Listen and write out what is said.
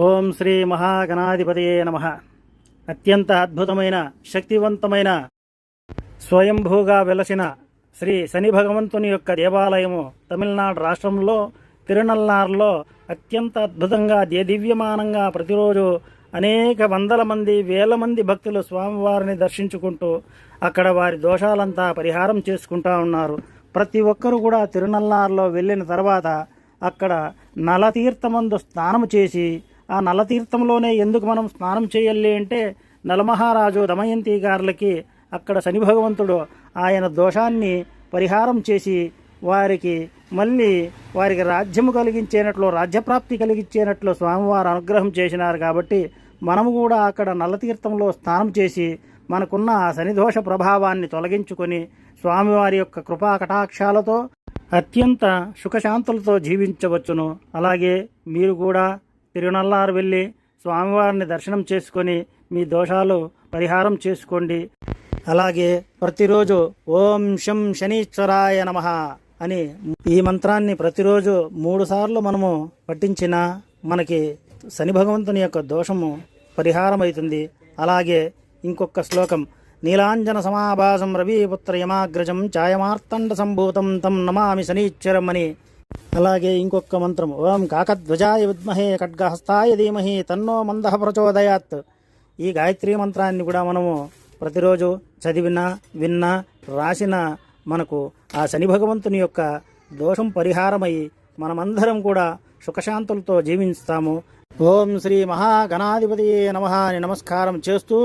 ఓం శ్రీ మహాగణాధిపతయే నమః. అత్యంత అద్భుతమైన శక్తివంతమైన స్వయంభూగా వెలసిన శ్రీ శని భగవంతుని యొక్క దేవాలయము తమిళనాడు రాష్ట్రంలో తిరునల్లార్లో అత్యంత అద్భుతంగా దివ్యమానంగా ప్రతిరోజు అనేక వందల మంది వేల మంది భక్తులు స్వామివారిని దర్శించుకుంటూ అక్కడ వారి దోషాలంతా పరిహారం చేసుకుంటూ ఉన్నారు. ప్రతి ఒక్కరూ కూడా తిరునల్లార్లో వెళ్ళిన తర్వాత అక్కడ నలతీర్థమందు స్నానం చేసి, ఆ నలతీర్థంలోనే ఎందుకు మనం స్నానం చేయాలి అంటే, నలమహారాజు దమయంతి గారులకి అక్కడ శని భగవంతుడు ఆయన దోషాన్ని పరిహారం చేసి వారికి మళ్ళీ వారికి రాజ్యము కలిగించేనట్లు, రాజ్యప్రాప్తి కలిగించేనట్లు స్వామివారు అనుగ్రహం చేసినారు. కాబట్టి మనము కూడా అక్కడ నల్లతీర్థంలో స్నానం చేసి మనకున్న ఆ శనిదోష ప్రభావాన్ని తొలగించుకొని స్వామివారి యొక్క కృపా కటాక్షాలతో అత్యంత సుఖశాంతులతో జీవించవచ్చును. అలాగే మీరు కూడా తిరునల్లారు వెళ్ళి స్వామివారిని దర్శనం చేసుకొని మీ దోషాలు పరిహారం చేసుకోండి. అలాగే ప్రతిరోజు ఓం శం శనీశ్వరాయ నమః అని ఈ మంత్రాన్ని ప్రతిరోజు 3 సార్లు మనము పఠించినా మనకి శని భగవంతుని యొక్క దోషము పరిహారం అవుతుంది. అలాగే ఇంకొక శ్లోకం, నీలాంజన సమాభాసం రవిపుత్ర యమాగ్రజం ఛాయమార్తండ సంభూతం తం నమామి శనీశ్వరం అని. అలాగే ఇంకొక మంత్రం, ఓం కాకధ్వజాయ విద్మహే ఖడ్గహస్తాయ ధీమహి తన్నో మందః ప్రచోదయాత్. ఈ గాయత్రీ మంత్రాన్ని కూడా మనము ప్రతిరోజు చదివినా విన్నా రాసిన మనకు ఆ శని భగవంతుని యొక్క దోషం పరిహారమై మనమందరం కూడా సుఖశాంతులతో జీవిస్తాము. ఓం శ్రీ మహాగణాధిపతయే నమః అని నమస్కారం చేస్తూ